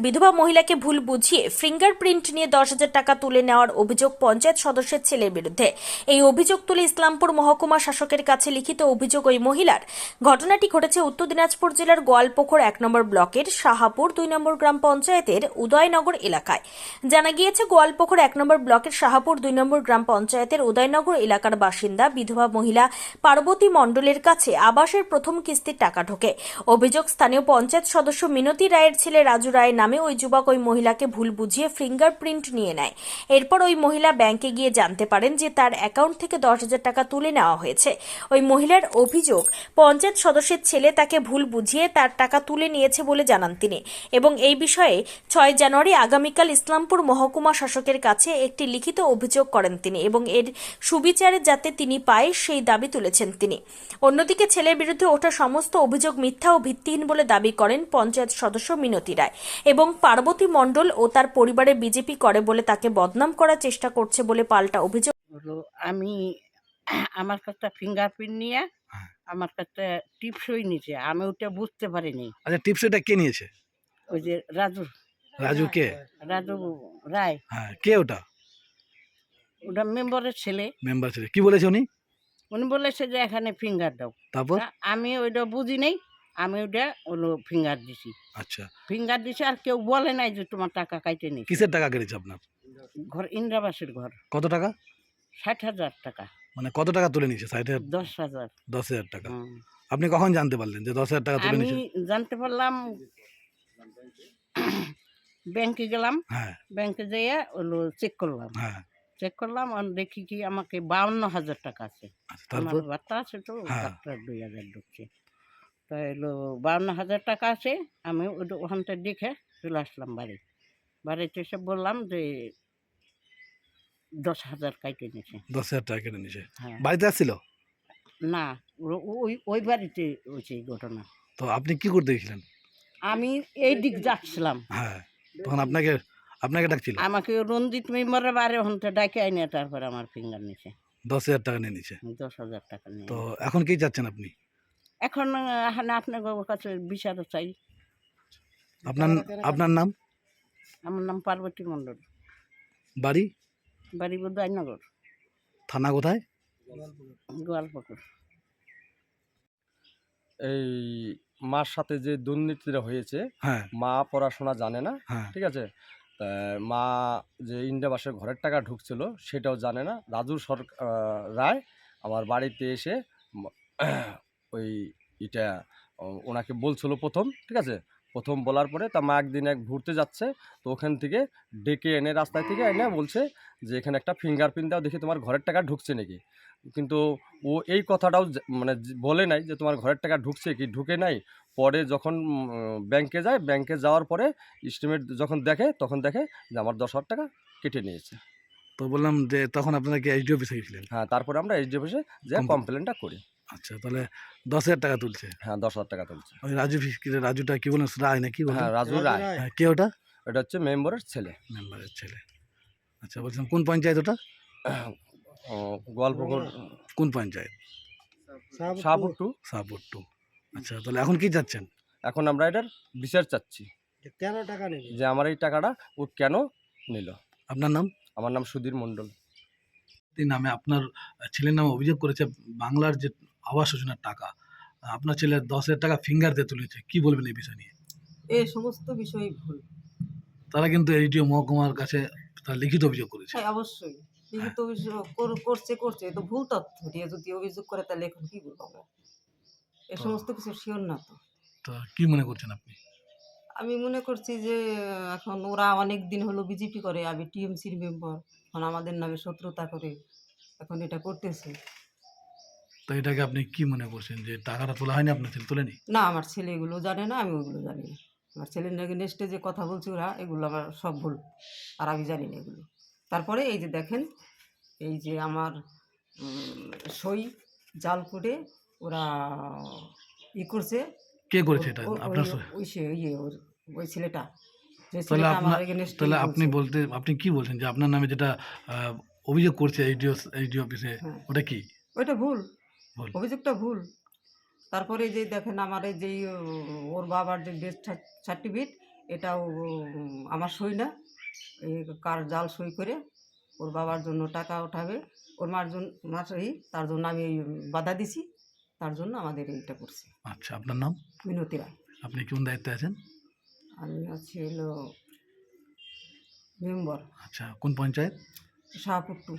বিধবা মহিলাকে ভুল বুঝিয়ে ফিঙ্গারপ্রিন্ট নিয়ে 10,000 টাকা তুলে নেওয়ার অভিযোগ পঞ্চায়েত সদস্যের ছেলের বিরুদ্ধে। এই অভিযোগ তুলে ইসলামপুর মহকুমা শাসকের কাছে লিখিত অভিযোগ ওই মহিলার। ঘটনাটি ঘটেছে উত্তর দিনাজপুর জেলার গোয়ালপুকুর 1 নম্বর ব্লকের শাহাপুর 2 নম্বর গ্রাম পঞ্চায়েতের উদয়নগর এলাকায়। জানা গিয়েছে, গোয়ালপুকুর 1 নম্বর ব্লকের শাহাপুর 2 নম্বর গ্রাম পঞ্চায়েতের উদয়নগর এলাকার বাসিন্দা বিধবা মহিলা পার্বতী মণ্ডলের কাছে আবাসের প্রথম কিস্তির টাকা ঢোকে। অভিযোগ, স্থানীয় পঞ্চায়েত সদস্য মিনতি রায়ের ছেলে রাজু রায় নামে ওই যুবক ওই মহিলাকে ভুল বুঝিয়ে ফিঙ্গারপ্রিন্ট নিয়ে নেয়। এরপর ওই মহিলা ব্যাংকে গিয়ে জানতে পারেন যে তার অ্যাকাউন্ট থেকে 10,000 টাকা তুলে নেওয়া হয়েছে। ওই মহিলার অভিযোগ, পঞ্চায়েত সদস্যের ছেলে তাকে ভুল বুঝিয়ে তার টাকা তুলে নিয়েছে বলে জানান তিনি, এবং এই বিষয়ে 6 জানুয়ারি আগামীকাল ইসলামপুর মহকুমা শাসকের কাছে একটি লিখিত অভিযোগ করেন তিনি, এবং এর সুবিচারে যাতে তিনি পায় সেই দাবি তুলেছেন তিনি। অন্যদিকে ছেলের বিরুদ্ধে ওঠা সমস্ত অভিযোগ মিথ্যা ও ভিত্তিহীন বলে দাবি করেন পঞ্চায়েত সদস্য মিনতি রায়, এবং পার্বতী মণ্ডল ও তার পরিবারে বিজেপি করে বলে তাকে বদনাম করার চেষ্টা করছে বলে পাল্টা অভিযোগ। আমি আমার কাছে ফিঙ্গারপ্রিন্ট নিয়ে আমার কাছে টিপসই নিয়েছে, আমি ওটা বুঝতে পারিনি। আচ্ছা, টিপসটা কে নিয়েছে? ওই যে রাজু রাজু কে? রাজু রায়, হ্যাঁ, কে ওটা? ওটা মেম্বারের ছেলে। মেম্বার ছিল, কি বলেছে উনি? উনি বলেছে যে এখানে ফিঙ্গার দাও। তারপর আমি ওইটা বুঝি নাই, আমি ওটা ফিঙ্গার দিছি। আচ্ছা, ফিঙ্গার দিছি, আর কেউ বলে নাই যে তোমার টাকা কাইটে নিয়েছে। কিসের টাকা কেটেছে আপনার? ঘর ইন্দ্রাবাসের ঘর। কত টাকা? 60,000 টাকা। মানে কত টাকা তুলে নিয়েছে? 60,000? 10,000। 10,000 টাকা। হুম। আপনি কখন জানতে পারলেন যে 10,000 টাকা তুলে আমি নিয়েছে? জানতে পারলাম ব্যাংকে গেলাম, হ্যাঁ ব্যাংকে যেয়ে চেক করলাম। হ্যাঁ। চেক করলাম আর দেখি কি আমাকে 52,000 টাকা আছে। আচ্ছা, আমার তারপর? বার্তা আছে তো, হ্যাঁ। বার্তা 2,000 ঢুকছে। তো 52,000 টাকা আছে। আমি ওখান থেকে দেখে চলে আসলাম বাড়িতে এসে বললাম যে 10,000 কাইটে নিয়েছে। 10,000 টাকা কেটে নিয়েছে। হ্যাঁ। বাড়িতে আসছিল? না, ওই ওই বাড়িতে হয়েছে এই ঘটনা। তো আপনি কি করতে গেছিলেন? আমি এই দিক যাচ্ছিলাম, হ্যাঁ, তখন আপনাকে আপনাকে ডাকছিল? আমাকে রঞ্জিত মেম্বারের বাড়ি ওখান থেকে ডাকে আইনে তারপরে আমার ফিঙ্গার নিয়েছে। 10,000 টাকা নিয়ে নিয়েছে। 10,000 টাকা নিয়ে। তো এখন কি চাচ্ছেন আপনি? এখন এখানে আপনার কাছে বিচারও চাই। আপনার আপনার নাম? আমার নাম পার্বতী মণ্ডল, বাড়ি? বাড়ি উদয়নগর, থানা কোথায়? গোয়ালপুকুর। এই মার সাথে যে দুর্নীতিটা হয়েছে, হ্যাঁ মা পড়াশোনা জানে না, হ্যাঁ। ঠিক আছে। তা মা যে ইন্দিরাবাসের ঘরের টাকা ঢুকছিল সেটাও জানে না। রাজু রায় আমার বাড়িতে এসে ওই এটা ওনাকে বলছিল প্রথম, ঠিক আছে। প্রথম বলার পরে তা মা একদিন ঘুরতে যাচ্ছে, তো ওখান থেকে ডেকে এনে রাস্তায় থেকে এনে বলছে যে এখানে একটা ফিঙ্গারপ্রিন্ট দাও, দেখি তোমার ঘরের টাকা ঢুকছে নাকি। কিন্তু ও এই কথাটাও মানে বলে নাই যে তোমার ঘরের টাকা ঢুকছে কি ঢুকে নাই। পরে যখন ব্যাংকে যায়, ব্যাংকে যাওয়ার পরে এস্টিমেট যখন দেখে তখন দেখে যে আমার 10,000 টাকা কেটে নিয়েছে। তো বললাম যে তখন আপনারা কি এইচডি অফিসে গেছিলেন? হ্যাঁ, তারপরে আমরা এইচডি অফিসে যে কমপ্লেনটা করি। আচ্ছা, তাহলে 10,000 টাকা তুলছে। হ্যাঁ, 10,000 টাকা তুলছে। ওই রাজুটা কি বলেন, রায় নাকি বলেন? হ্যাঁ, রাজু রায়। হ্যাঁ, কে ওটা? এটা হচ্ছে মেম্বারের ছেলে। মেম্বারের ছেলে। আচ্ছা, বলছিলাম কোন পঞ্চায়েত ওটা? গোয়ালপুকুর কোন পঞ্চায়েত? শাহপুর 2। শাহপুর 2। আচ্ছা, তাহলে এখন কি যাচ্ছেন? এখন আমরা এটার বিচার চাচ্ছি কেন টাকা নেবে, যে আমার এই টাকাটা ও কেন নিল। আপনার নাম? আমার নাম সুধীর মণ্ডল। এই নামে আপনার ছেলের নামে অভিযোগ করেছে বাংলার যে আবাস যোজনার টাকা, আপনার ছেলে 10,000 টাকা ফিঙ্গার দিয়ে তুলেছে। কি বলবেন এই বিষয় নিয়ে? এই সমস্ত বিষয়ই ভুল। তারা কিন্তু এইডিও মহকুমার কাছে তার লিখিত অভিযোগ করেছে। হ্যাঁ, অবশ্যই লিখিত অভিযোগ করছে, এ তো ভুল তথ্য দিয়ে যদি অভিযোগ করে তাহলে এখন কি বলবো আমরা? এ সমস্ত কিছু শিওর না তো। তো কি মনে করছেন আপনি? আমি মনে করছি যে এখন ওরা অনেক দিন হলো বিজেপি করে, আমি টিএমসির মেম্বার, এখন আমাদের নামে শত্রুতা করে এখন এটা করতেছে। তো এটাকে আপনি কি মনে করছেন যে টাকাটা তোলা হয়নি, আপনার ছেলে তোলেনি? না, আমার ছেলে এগুলো জানে না, আমি ওগুলো জানি না। আমার ছেলের নাকি নেক্সটে যে কথা বলছে ওরা, এগুলো আমার সব ভুল, আর আমি জানি না এগুলো। তারপরে এই যে দেখেন, এই যে আমার সই জাল করে ওরা করছে। কে করেছে এটা? আপনার ওই ছেলেটা, যে তাহলে ছেলেটা আমার আপনার against তাহলে বলছে। আপনি কি বলছেন যে আপনার নামে যেটা অভিযোগ করছে এইডিও অফিসে, হ্যাঁ, ওটা কি ওইটা ভুল, ভুল? অভিযোগটা ভুল। তারপরে যে দেখেন আমার এই যে ওর বাবার যে ডেথ সার্টিফিকেট, এটাও আমার সই না, এই কার জাল সই করে ওর বাবার জন্য টাকা উঠাবে, ওর মার জন্য মার সই, তার জন্য আমি এই বাধা দিছি, তার জন্য আমাদের এইটা করছে। আচ্ছা, আপনার নাম? মিনতি রায়। আপনি কোন দায়িত্বে আছেন? আমি আছি হলো মেম্বার আচ্ছা, কোন পঞ্চায়েত? শাহপুট্টু।